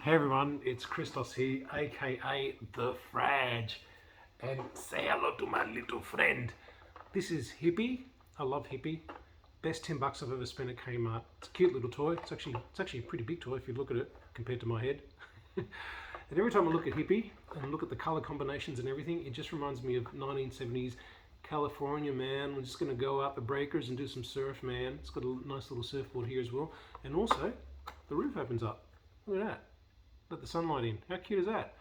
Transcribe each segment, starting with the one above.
Hey everyone, it's Christos here, aka the FRAG, and say hello to my little friend. This is Hippie. I love Hippie. Best $10 I've ever spent at Kmart. It's a cute little toy. It's actually a pretty big toy if you look at it compared to my head. And every time I look at Hippie and look at the color combinations and everything, it just reminds me of 1970s California, man. We're just gonna go out the breakers and do some surf, man. It's got a nice little surfboard here as well, and also the roof opens up. Look at that. Let the sunlight in. How cute is that?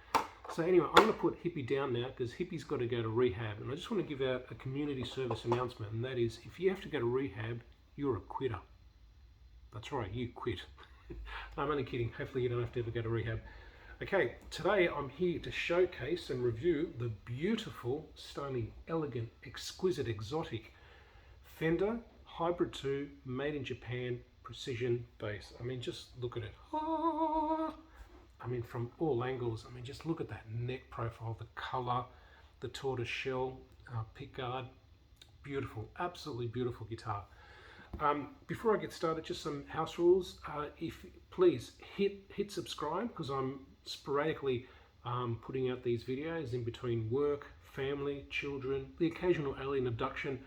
So anyway, I'm going to put Hippie down now because Hippie's got to go to rehab. And I just want to give out a community service announcement, and that is, if you have to go to rehab, you're a quitter. That's right, you quit. No, I'm only kidding. Hopefully you don't have to ever go to rehab. Okay, today I'm here to showcase and review the beautiful, stunning, elegant, exquisite, exotic Fender Hybrid 2 made in Japan precision bass. I mean, just look at it. I mean, from all angles. I mean, just look at that neck profile, the color, the tortoise shell, pickguard. Beautiful, absolutely beautiful guitar. Before I get started, just some house rules. If please hit subscribe, because I'm sporadically putting out these videos in between work, family, children, the occasional alien abduction.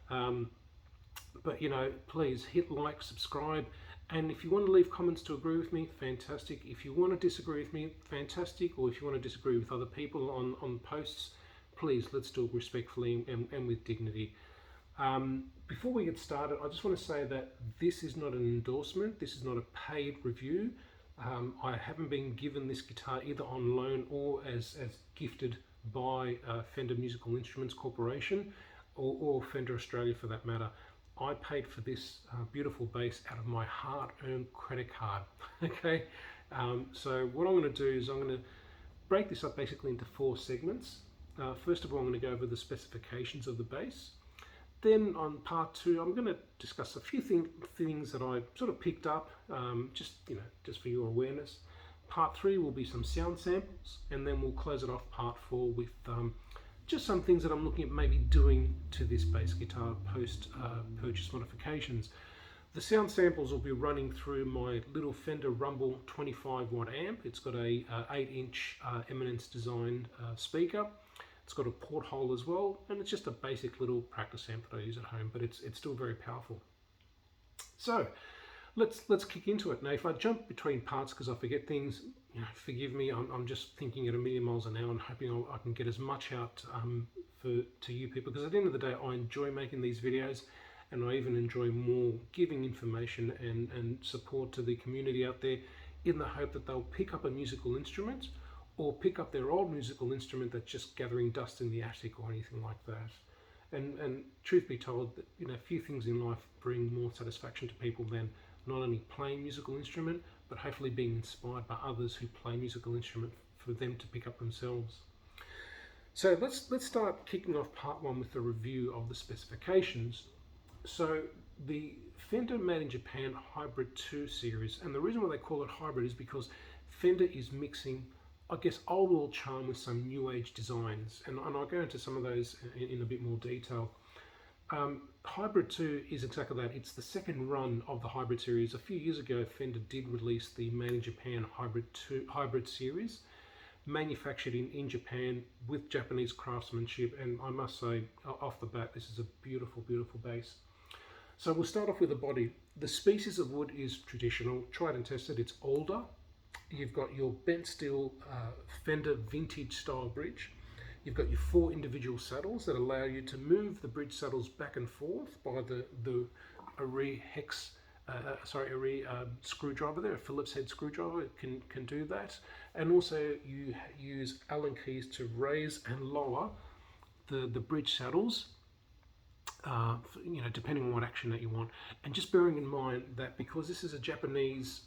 But you know, please hit like, subscribe, and if you want to leave comments to agree with me, fantastic. If you want to disagree with me, fantastic. Or if you want to disagree with other people on posts, please, let's do it respectfully and with dignity. Before we get started, I just want to say that this is not an endorsement. This is not a paid review. I haven't been given this guitar either on loan or as gifted by Fender Musical Instruments Corporation or Fender Australia for that matter. I paid for this beautiful bass out of my hard-earned credit card. Okay, so what I'm going to do is I'm going to break this up basically into 4 segments. First of all, I'm going to go over the specifications of the bass. Then on part 2, I'm going to discuss a few things that I sort of picked up, just for your awareness. Part 3 will be some sound samples, and then we'll close it off part 4 with just some things that I'm looking at maybe doing to this bass guitar post purchase modifications. The sound samples will be running through my little Fender Rumble 25 watt amp. It's got a 8-inch Eminence designed speaker. It's got a porthole as well, and it's just a basic little practice amp that I use at home, but it's still very powerful. So let's kick into it. Now, if I jump between parts because I forget things, forgive me. I'm just thinking at 1,000,000 miles an hour and hoping I can get as much out to you people, because at the end of the day, I enjoy making these videos, and I even enjoy more giving information and support to the community out there, in the hope that they'll pick up a musical instrument or pick up their old musical instrument that's just gathering dust in the attic or anything like that. And truth be told, few things in life bring more satisfaction to people than not only playing musical instrument, but hopefully being inspired by others who play musical instrument for them to pick up themselves. So let's start kicking off part 1 with the review of the specifications. So the Fender Made in Japan Hybrid 2 series, and the reason why they call it hybrid is because Fender is mixing, I guess, old world charm with some new age designs, and I'll go into some of those in a bit more detail. Hybrid 2 is exactly that. It's the second run of the Hybrid series. A few years ago, Fender did release the Made in Japan Hybrid series, manufactured in Japan with Japanese craftsmanship, and I must say, off the bat, this is a beautiful, beautiful bass. So we'll start off with the body. The species of wood is traditional, tried and tested. It's older. You've got your bent steel Fender vintage style bridge. You've got your 4 individual saddles that allow you to move the bridge saddles back and forth by the Aree screwdriver there, a Phillips head screwdriver can do that. And also you use Allen keys to raise and lower the bridge saddles, depending on what action that you want. And just bearing in mind that because this is a Japanese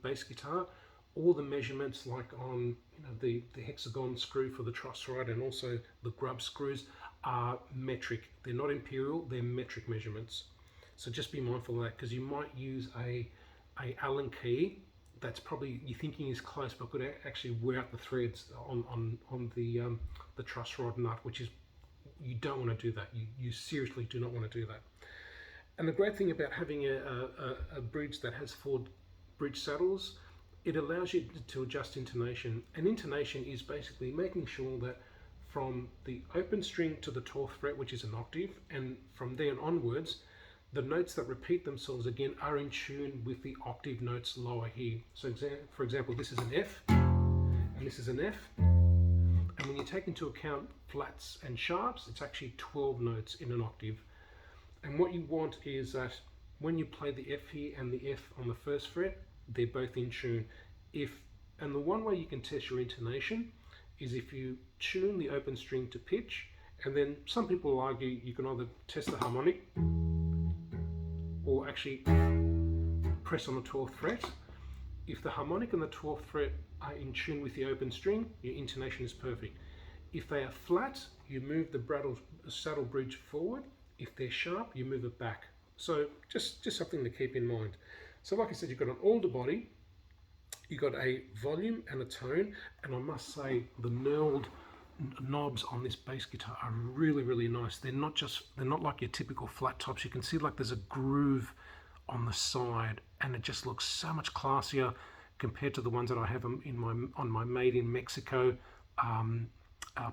bass guitar, all the measurements, like on the hexagon screw for the truss rod and also the grub screws, are metric. They're not imperial, they're metric measurements. So just be mindful of that, because you might use a Allen key that's probably you're thinking is close, but could actually wear out the threads on the truss rod nut, which is, you don't want to do that. You seriously do not want to do that. And the great thing about having a bridge that has 4 bridge saddles it allows you to adjust intonation, and intonation is basically making sure that from the open string to the 12th fret, which is an octave, and from there onwards, the notes that repeat themselves again are in tune with the octave notes lower here. So for example, this is an F, and this is an F, and when you take into account flats and sharps, it's actually 12 notes in an octave. And what you want is that when you play the F here and the F on the first fret, they're both in tune. And the one way you can test your intonation is if you tune the open string to pitch, and then some people argue you can either test the harmonic or actually press on the 12th fret. If the harmonic and the 12th fret are in tune with the open string, your intonation is perfect. If they are flat, you move the saddle bridge forward. If they're sharp, you move it back. So just something to keep in mind. So like I said, you've got an alder body, you've got a volume and a tone, and I must say the knurled knobs on this bass guitar are really, really nice. They're not like your typical flat tops. You can see like there's a groove on the side, and it just looks so much classier compared to the ones that I have on my Made in Mexico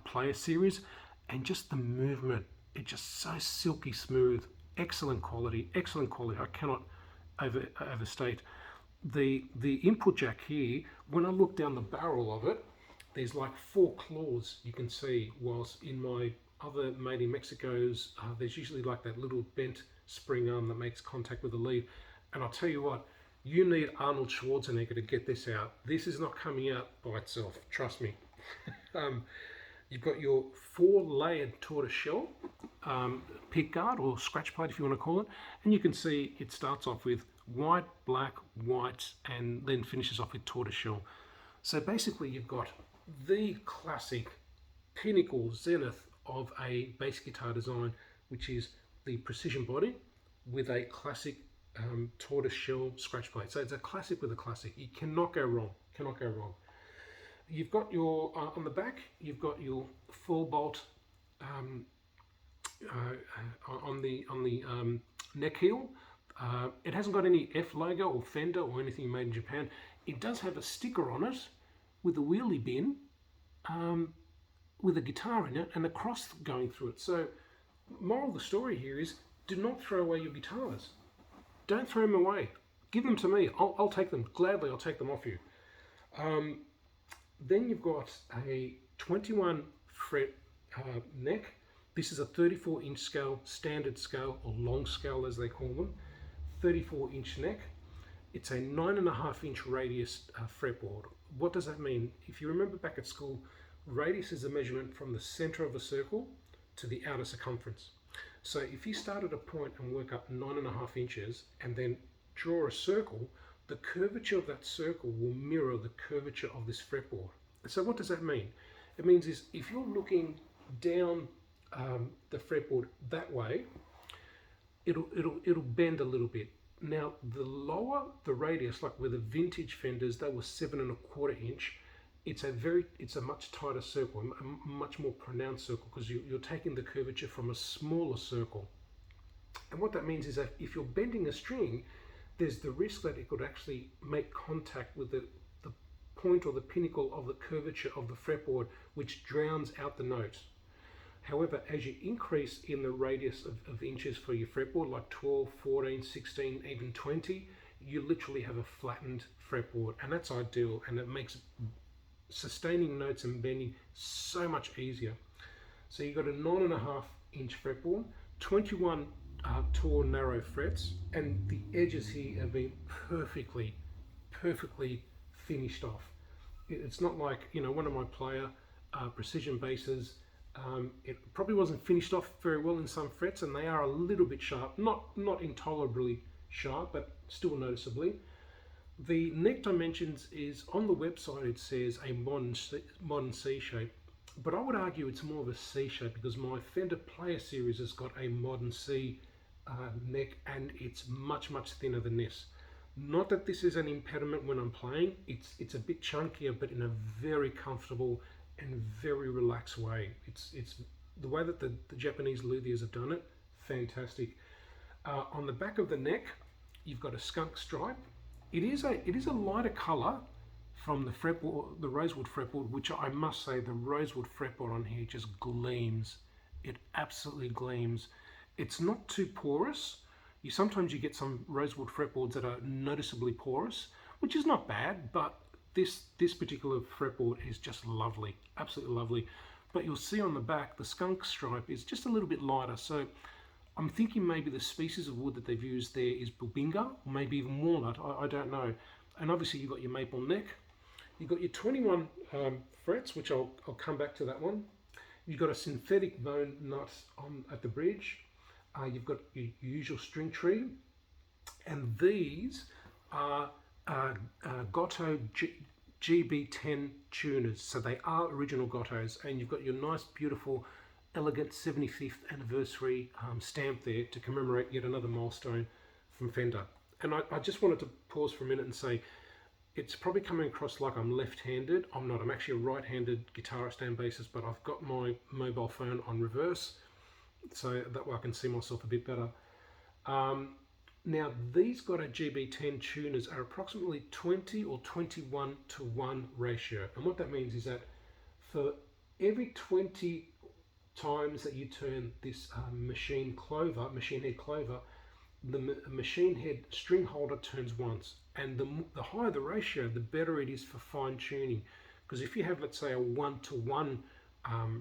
player series. And just the movement, it's just so silky smooth. Excellent quality, excellent quality. I cannot overstate. The input jack here, when I look down the barrel of it, there's like 4 claws you can see, whilst in my other Made in Mexicos, there's usually like that little bent spring arm that makes contact with the lead. And I'll tell you what, you need Arnold Schwarzenegger to get this out. This is not coming out by itself, trust me. You've got your 4-layered tortoise shell pickguard, or scratch plate if you want to call it, and you can see it starts off with white, black, white, and then finishes off with tortoise shell. So basically you've got the classic pinnacle zenith of a bass guitar design, which is the precision body with a classic tortoise shell scratch plate. So it's a classic with a classic. You cannot go wrong, cannot go wrong. You've got your, on the back, you've got your 4-bolt on the neck heel. It hasn't got any F logo or Fender or anything made in Japan. It does have a sticker on it with a wheelie bin with a guitar in it and a cross going through it. So moral of the story here is, do not throw away your guitars. Don't throw them away. Give them to me. I'll take them. Gladly, I'll take them off you. Then you've got a 21 fret neck. This is a 34-inch scale, standard scale, or long scale as they call them. 34-inch neck. It's a 9.5-inch radius fretboard. What does that mean? If you remember back at school, radius is a measurement from the center of a circle to the outer circumference. So if you start at a point and work up 9.5 inches and then draw a circle, the curvature of that circle will mirror the curvature of this fretboard. So what does that mean? It means is if you're looking down the fretboard that way, it'll bend a little bit. Now the lower the radius, like with the vintage Fenders, they were 7.25 inch. It's a much tighter circle, a much more pronounced circle, because you're taking the curvature from a smaller circle. And what that means is that if you're bending a string, there's the risk that it could actually make contact with the point or the pinnacle of the curvature of the fretboard, which drowns out the note. However, as you increase in the radius of inches for your fretboard, like 12, 14, 16, even 20, you literally have a flattened fretboard, and that's ideal, and it makes sustaining notes and bending so much easier. So you've got a 9.5-inch fretboard, 21 tall narrow frets, and the edges here have been perfectly finished off. It's not like, you know, one of my player precision basses, it probably wasn't finished off very well in some frets, and they are a little bit sharp, not intolerably sharp, but still noticeably. The neck dimensions is on the website. It says a modern C shape, but I would argue it's more of a C shape, because my Fender Player series has got a modern C neck, and it's much thinner than this. Not that this is an impediment when I'm playing. It's a bit chunkier, but in a very comfortable and very relaxed way. It's the way that the Japanese luthiers have done it. Fantastic. On the back of the neck, you've got a skunk stripe. It is a lighter color, from the fretboard, the rosewood fretboard, which I must say the rosewood fretboard on here just gleams. It absolutely gleams. It's not too porous. Sometimes you get some rosewood fretboards that are noticeably porous, which is not bad, but this particular fretboard is just lovely, absolutely lovely. But you'll see on the back the skunk stripe is just a little bit lighter, so I'm thinking maybe the species of wood that they've used there is bubinga, or maybe even walnut, I don't know. And obviously you've got your maple neck, you've got your 21 frets, which I'll come back to that one. You've got a synthetic bone nut at the bridge. You've got your usual string tree, and these are Gotoh GB10 tuners, so they are original Gotohs, and you've got your nice, beautiful, elegant 75th anniversary stamp there to commemorate yet another milestone from Fender. And I just wanted to pause for a minute and say, it's probably coming across like I'm left-handed. I'm not. I'm actually a right-handed guitarist and bassist, but I've got my mobile phone on reverse, so that way I can see myself a bit better. Now, these Gotoh GB10 tuners are approximately 20 or 21 to 1 ratio. And what that means is that for every 20 times that you turn this machine head clover, the machine head string holder turns once. And the higher the ratio, the better it is for fine tuning. Because if you have, let's say, a 1 to 1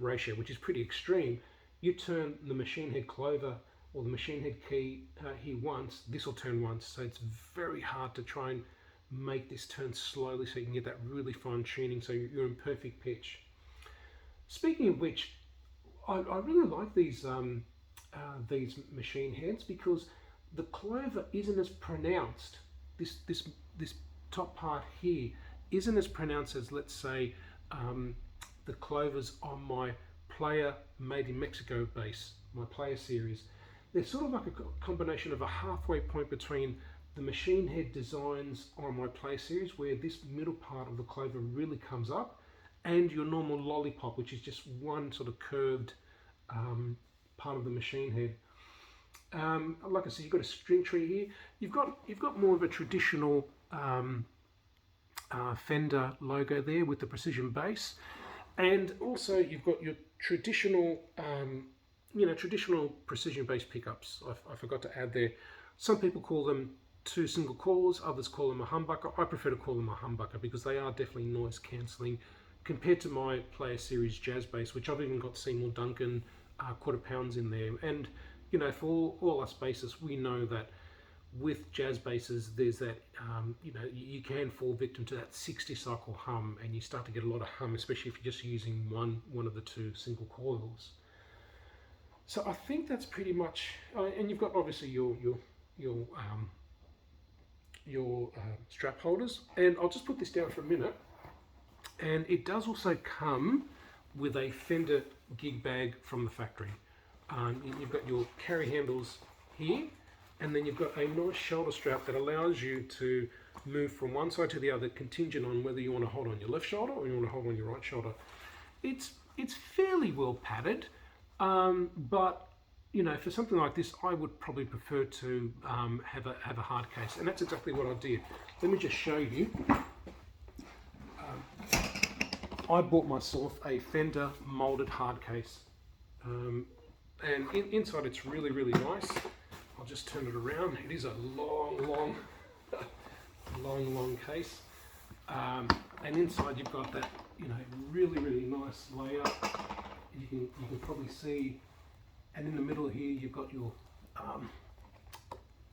ratio, which is pretty extreme, you turn the machine head clover or the machine head key here once, this will turn once. So it's very hard to try and make this turn slowly so you can get that really fine tuning so you're in perfect pitch. Speaking of which, I really like these machine heads because the clover isn't as pronounced. This top part here isn't as pronounced as, let's say, the clovers on my Player Made in Mexico bass, my Player series. They're sort of like a combination of a halfway point between the machine head designs on my Player series, where this middle part of the clover really comes up, and your normal lollipop, which is just one sort of curved part of the machine head. Like I said, you've got a string tree here. You've got more of a traditional Fender logo there with the precision bass, and also you've got your traditional traditional precision bass pickups. I forgot to add there. Some people call them 2 single coils, others call them a humbucker. I prefer to call them a humbucker because they are definitely noise cancelling compared to my Player Series jazz bass, which I've even got Seymour Duncan quarter pounds in there. And you know, for all us bassists, we know that with jazz basses, there's that, you can fall victim to that 60 cycle hum, and you start to get a lot of hum, especially if you're just using one of the 2 single coils. So I think that's pretty much, and you've got obviously your strap holders, and I'll just put this down for a minute. And it does also come with a Fender gig bag from the factory. You've got your carry handles here, and then you've got a nice shoulder strap that allows you to move from one side to the other, contingent on whether you want to hold on your left shoulder or you want to hold on your right shoulder. It's fairly well padded, but you know, for something like this, I would probably prefer to have a hard case, and that's exactly what I did. Let me just show you. I bought myself a Fender molded hard case, and inside it's really, really nice. I'll just turn it around. It is a long case, and inside you've got that, really, really nice layout. You can probably see, and in the middle here you've got your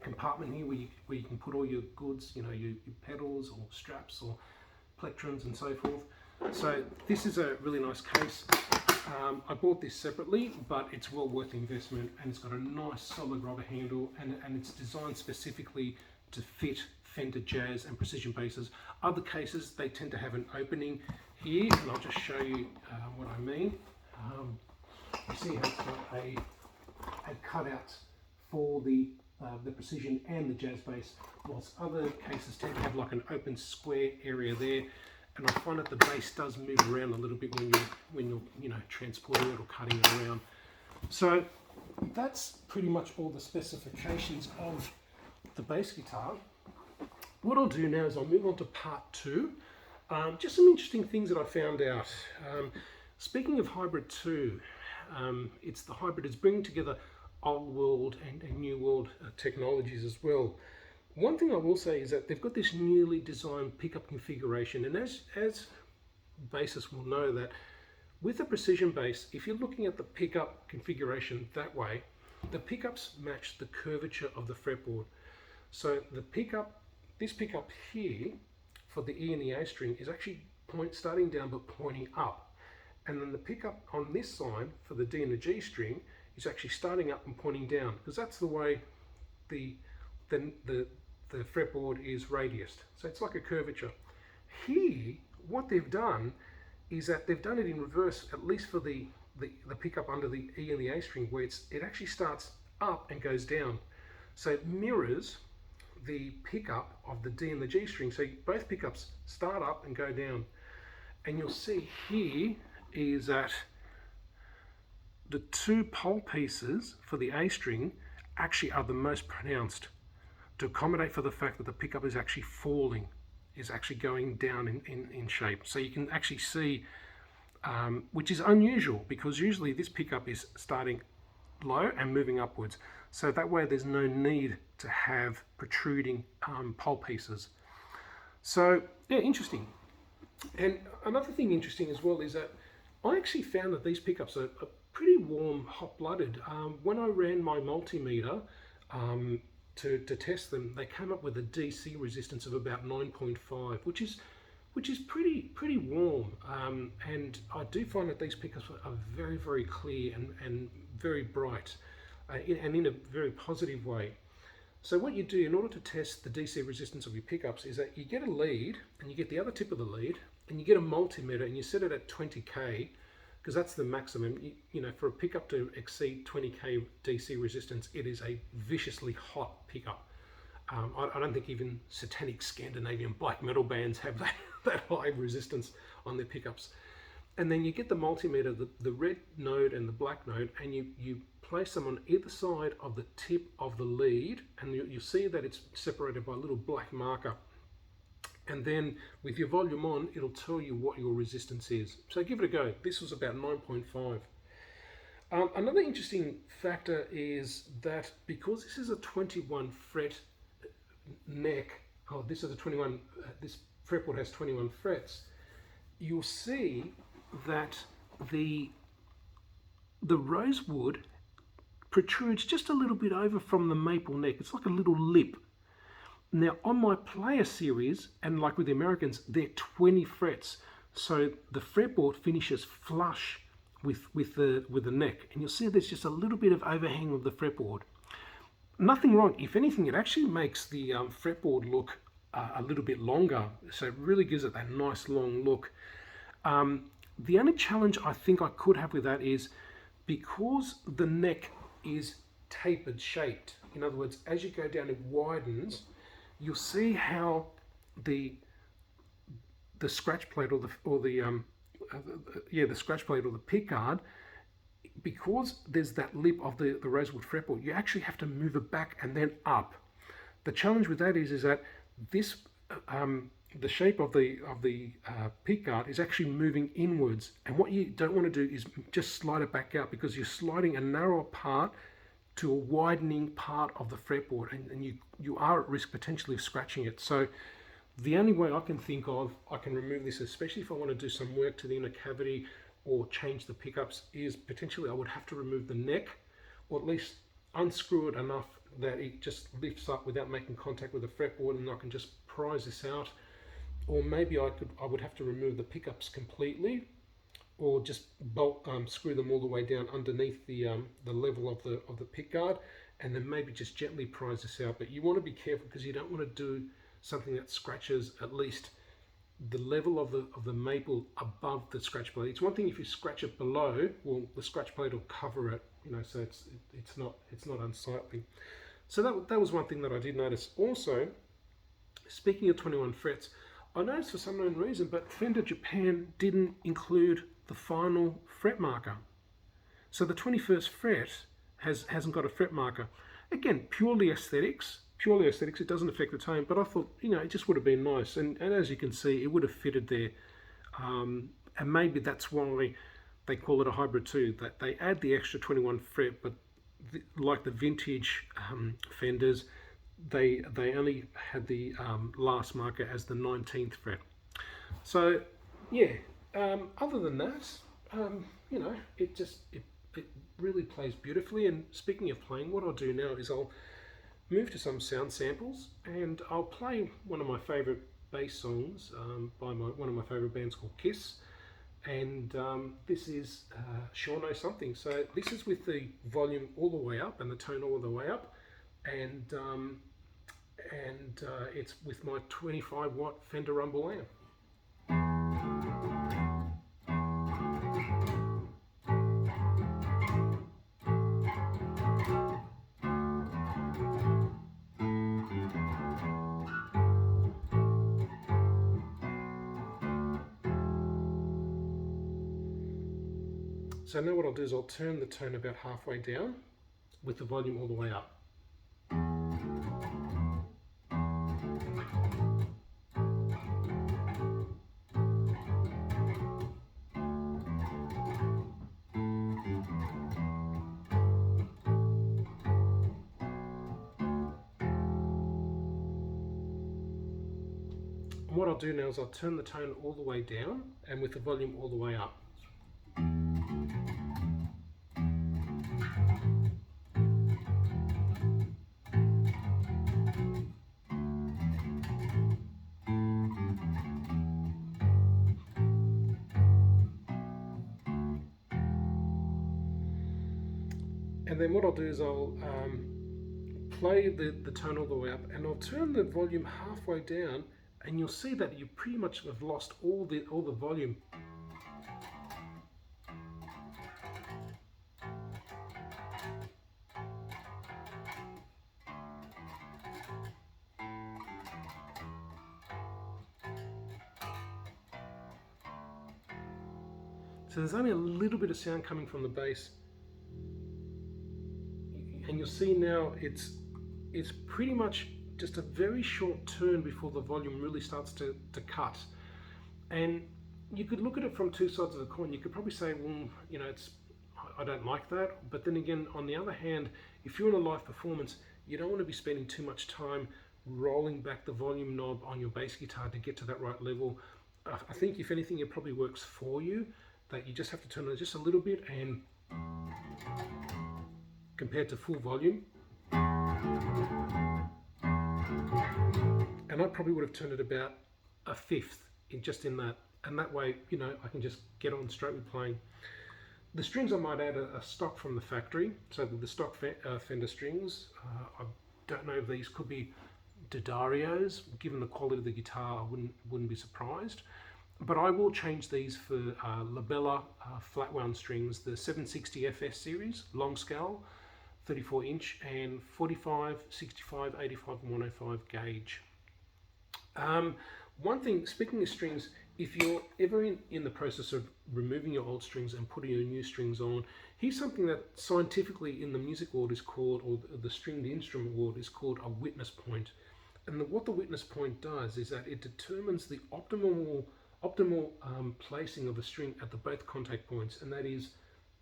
compartment here where you can put all your goods, your pedals or straps or plectrums and so forth. So this is a really nice case. I bought this separately, but it's well worth the investment, and it's got a nice solid rubber handle, and it's designed specifically to fit Fender jazz and precision basses. Other cases, they tend to have an opening here, and I'll just show you what I mean. You see how it's got a cutout for the precision and the jazz bass, whilst other cases tend to have like an open square area there. And I find that the bass does move around a little bit when you're transporting it or cutting it around. So that's pretty much all the specifications of the bass guitar. What I'll do now is I'll move on to part 2, Just some interesting things that I found out. Speaking of hybrid 2, it's the hybrid is bringing together old world and new world technologies as well. One thing I will say is that they've got this newly designed pickup configuration, and as bassists will know that with a precision bass, if you're looking at the pickup configuration that way, the pickups match the curvature of the fretboard. So the pickup, this pickup here for the E and the A string is actually starting down but pointing up. And then the pickup on this side for the D and the G string is actually starting up and pointing down, because that's the way the fretboard is radiused. So it's like a curvature. Here, what they've done is that they've done it in reverse, at least for the pickup under the E and the A string, where it actually starts up and goes down. So it mirrors the pickup of the D and the G string. So both pickups start up and go down. And you'll see here is that the two pole pieces for the A string actually are the most pronounced, to accommodate for the fact that the pickup is actually falling, is actually going down in shape. So you can actually see, which is unusual, because usually this pickup is starting low and moving upwards. So that way there's no need to have protruding pole pieces. So yeah, interesting. And another thing interesting as well is that I actually found that these pickups are pretty warm, hot-blooded. When I ran my multimeter to test them, they came up with a DC resistance of about 9.5, which is pretty warm. And I do find that these pickups are very, very clear and very bright, and in a very positive way. So what you do in order to test the DC resistance of your pickups is that you get a lead, and you get the other tip of the lead, and you get a multimeter, and you set it at 20k, because that's the maximum. You know, for a pickup to exceed 20k DC resistance, it is a viciously hot pickup. I don't think even satanic Scandinavian black metal bands have that high resistance on their pickups. And then you get the multimeter, the red node and the black node, and you place them on either side of the tip of the lead, and you see that it's separated by a little black marker. And then with your volume on, it'll tell you what your resistance is. So give it a go. This was about 9.5. Another interesting factor is that because this is a 21 fret neck, this fretboard has 21 frets, you'll see that the rosewood protrudes just a little bit over from the maple neck. It's like a little lip. Now on my player series, and like with the Americans, they're 20 frets, so the fretboard finishes flush with the neck, and you'll see there's just a little bit of overhang of the fretboard. Nothing wrong. If anything, it actually makes the fretboard look a little bit longer, so it really gives it that nice long look. The only challenge I think I could have with that is because the neck is tapered shaped. In other words, as you go down, it widens. You'll see how the scratch plate or the scratch plate or the pickguard, because there's that lip of the rosewood fretboard, you actually have to move it back and then up. The challenge with that is that this the shape of the pickguard is actually moving inwards, and what you don't want to do is just slide it back out, because you're sliding a narrower part to a widening part of the fretboard, and you are at risk potentially of scratching it. So the only way I can think of I can remove this, especially if I want to do some work to the inner cavity or change the pickups, is potentially I would have to remove the neck, or at least unscrew it enough that it just lifts up without making contact with the fretboard, and I can just prise this out. Or maybe I would have to remove the pickups completely, or just screw them all the way down underneath the level of the pickguard, and then maybe just gently prise this out. But you want to be careful, because you don't want to do something that scratches at least the level of the maple above the scratch plate. It's one thing if you scratch it below, well, the scratch plate will cover it, so it's not unsightly. So that was one thing that I did notice. Also, speaking of 21 frets, I noticed for some unknown reason, but Fender Japan didn't include the final fret marker. So the 21st fret hasn't got a fret marker. Again, purely aesthetics. purely aesthetics. It doesn't affect the tone, but I thought, you know, it just would have been nice. And as you can see, it would have fitted there. And maybe that's why they call it a hybrid too, that they add the extra 21 fret, but like the vintage Fenders, they only had the last marker as the 19th fret. So yeah, other than that, you know, it really plays beautifully. And speaking of playing, what I'll do now is I'll move to some sound samples, and I'll play one of my favourite bass songs by one of my favourite bands called Kiss. And this is Sure Know Something. So this is with the volume all the way up and the tone all the way up, and it's with my 25 watt Fender Rumble amp. So now what I'll do is I'll turn the tone about halfway down with the volume all the way up. And what I'll do now is I'll turn the tone all the way down and with the volume all the way up. And then what I'll do is I'll play the tone all the way up, and I'll turn the volume halfway down, and you'll see that you pretty much have lost all the volume. So there's only a little bit of sound coming from the bass. And you'll see now it's pretty much just a very short turn before the volume really starts to cut. And you could look at it from two sides of the coin. You could probably say, well, you know, I don't like that. But then again, on the other hand, if you're in a live performance, you don't want to be spending too much time rolling back the volume knob on your bass guitar to get to that right level. I think if anything, it probably works for you, that you just have to turn it just a little bit, and compared to full volume. And I probably would have turned it about a fifth in that. And that way, you know, I can just get on straight with playing. The strings I might add are stock from the factory. So the stock Fender strings, I don't know if these could be D'Addario's. Given the quality of the guitar, I wouldn't be surprised. But I will change these for Labella flat wound strings, the 760 FS series, long scale, 34 inch, and 45, 65, 85, and 105 gauge. One thing, speaking of strings, if you're ever in the process of removing your old strings and putting your new strings on, here's something that scientifically in the music world is called, or the stringed instrument world is called, a witness point. And what the witness point does is that it determines the optimal placing of a string at the both contact points, and that is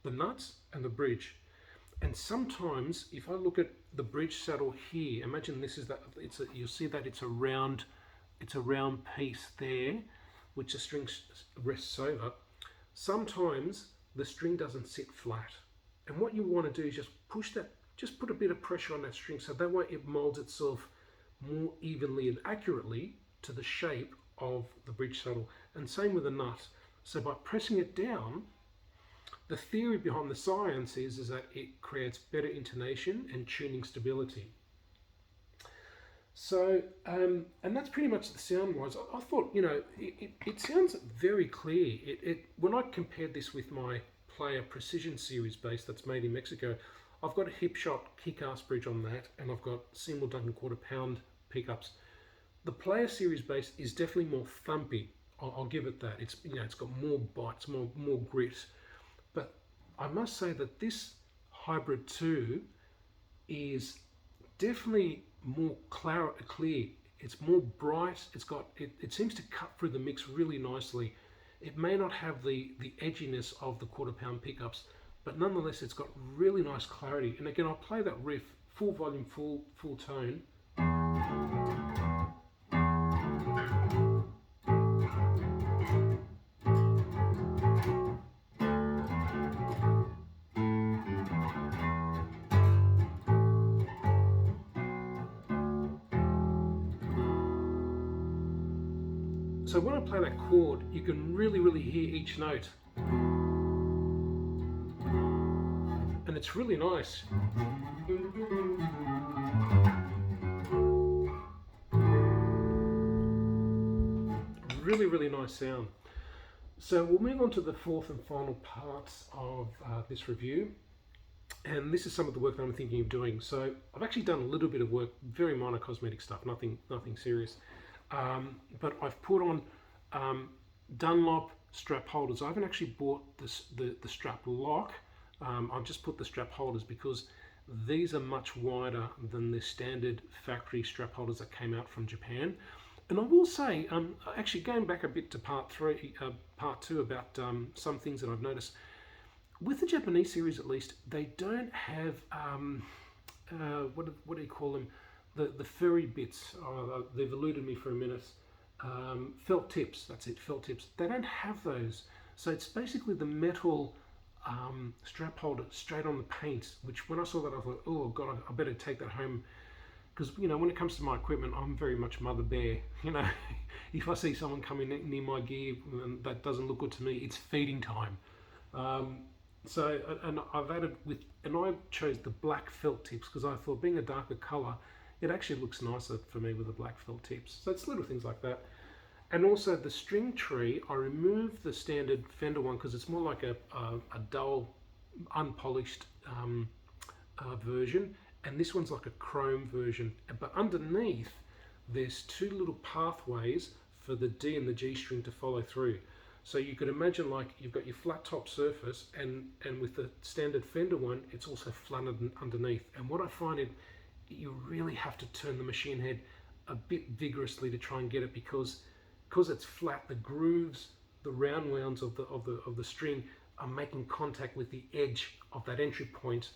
the nuts and the bridge. And sometimes, if I look at the bridge saddle here, imagine this is that you'll see that it's a round piece there, which the string rests over. Sometimes the string doesn't sit flat, and what you want to do is just put a bit of pressure on that string, so that way it molds itself more evenly and accurately to the shape of the bridge saddle. And same with the nut. So by pressing it down, the theory behind the science is that it creates better intonation and tuning stability. So, and that's pretty much the sound wise. I thought, you know, it sounds very clear. When I compared this with my Player Precision Series bass that's made in Mexico, I've got a Hipshot Kickass bridge on that, and I've got Seymour Duncan quarter-pound pickups. The Player Series bass is definitely more thumpy. I'll give it that. It's, you know, it's got more bites, more grit. But I must say that this Hybrid 2 is definitely more clear. It's more bright. It seems to cut through the mix really nicely. It may not have the edginess of the quarter-pound pickups, but nonetheless it's got really nice clarity. And again, I'll play that riff full volume, full tone. So when I play that chord, you can really hear each note. And it's really nice. Really nice sound. So we'll move on to the fourth and final parts of this review. And this is some of the work that I'm thinking of doing. So I've actually done a little bit of work, very minor cosmetic stuff, nothing serious. But I've put on Dunlop strap holders. I haven't actually bought the strap lock. I've just put the strap holders because these are much wider than the standard factory strap holders that came out from Japan. And I will say, actually going back a bit to part two about some things that I've noticed. With the Japanese series at least, they don't have, what do you call them? The furry bits. They've eluded me for a minute. Felt tips, that's it, felt tips. They don't have those. So it's basically the metal strap holder straight on the paint, which when I saw that I thought, oh God, I better take that home. Because, you know, when it comes to my equipment, I'm very much Mother Bear. You know, if I see someone coming near my gear and that doesn't look good to me, it's feeding time. So, and I've added and I chose the black felt tips because I thought being a darker color, it actually looks nicer for me with the black felt tips. So it's little things like that. And also the string tree, I removed the standard Fender one because it's more like a dull, unpolished version. And this one's like a chrome version. But underneath, there's two little pathways for the D and the G string to follow through. So you could imagine like you've got your flat top surface and with the standard Fender one, it's also flat underneath. And what I find is you really have to turn the machine head a bit vigorously to try and get it because it's flat, the grooves, the round wounds of the string are making contact with the edge of that entry point.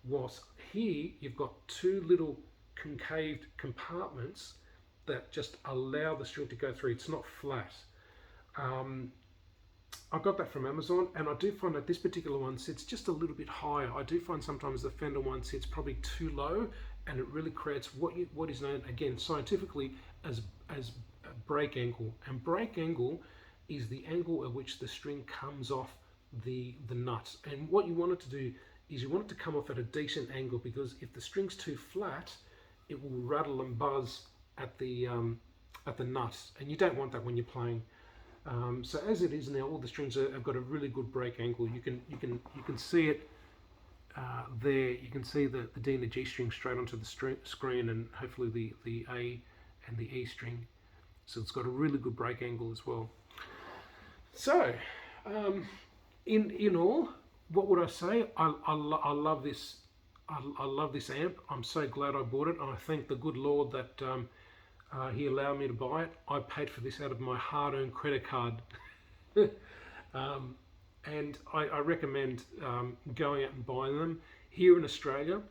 Whilst here you've got two little concaved compartments that just allow the string to go through. It's not flat. I got that from Amazon, and I do find that this particular one sits just a little bit higher. I do find sometimes the Fender one sits probably too low, and it really creates what is known again scientifically as break angle. And break angle is the angle at which the string comes off the nut. And what you want it to do is you want it to come off at a decent angle, because if the string's too flat, it will rattle and buzz at the nut, and you don't want that when you're playing. So as it is now, all the strings have got a really good break angle. You can see it there. You can see the D and the G string straight onto the screen, and hopefully the A and the E string. So it's got a really good break angle as well. So in all, what would I say? I love this. I love this amp. I'm so glad I bought it, and I thank the good Lord that he allowed me to buy it. I paid for this out of my hard-earned credit card. And I recommend going out and buying them. Here in Australia,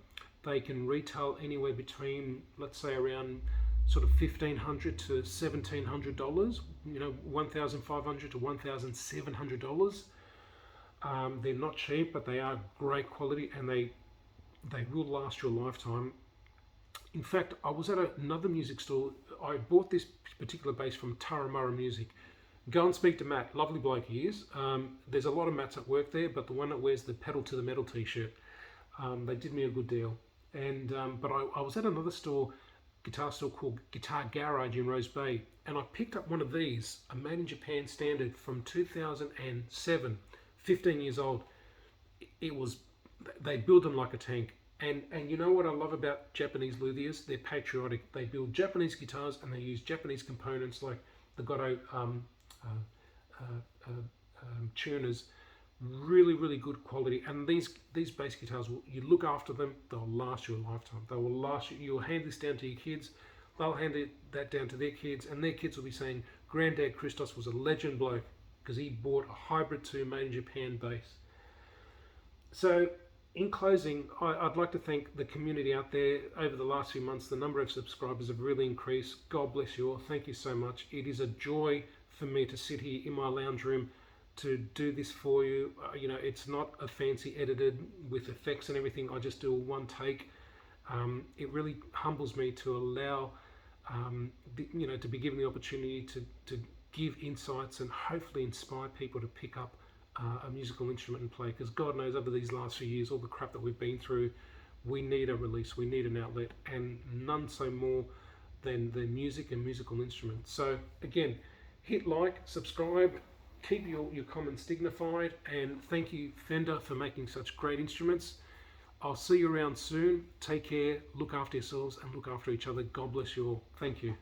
they can retail anywhere between, let's say, around sort of $1,500 to $1,700. You know, $1,500 to $1,700. They're not cheap, but they are great quality, and they will last your lifetime. In fact, I was at another music store. I bought this particular bass from Taramara Music. Go and speak to Matt, lovely bloke he is. There's a lot of Matts at work there, but the one that wears the pedal to the metal t-shirt, they did me a good deal. And but I was at another guitar store called Guitar Garage in Rose Bay, and I picked up one of these, a made in Japan standard from 2007, 15 years old. They build them like a tank. And you know what I love about Japanese luthiers? They're patriotic. They build Japanese guitars, and they use Japanese components like the Gotoh tuners, really good quality. And these bass guitars, you look after them, they'll last you a lifetime. They will last you. You'll hand this down to your kids, they'll hand that down to their kids, and their kids will be saying, Granddad Christos was a legend bloke because he bought a Hybrid 2 made in Japan bass. So in closing, I'd like to thank the community out there. Over the last few months, the number of subscribers have really increased. God bless you all. Thank you so much. It is a joy for me to sit here in my lounge room to do this for you. You know, it's not a fancy edited with effects and everything. I just do a one take. It really humbles me to allow, you know, to be given the opportunity to give insights and hopefully inspire people to pick up a musical instrument and play, because God knows over these last few years, all the crap that we've been through, we need a release, we need an outlet, and none so more than music and musical instruments. So again, hit like, subscribe, keep your comments dignified, and thank you Fender for making such great instruments. I'll see you around soon. Take care, look after yourselves and look after each other. God bless you all. Thank you.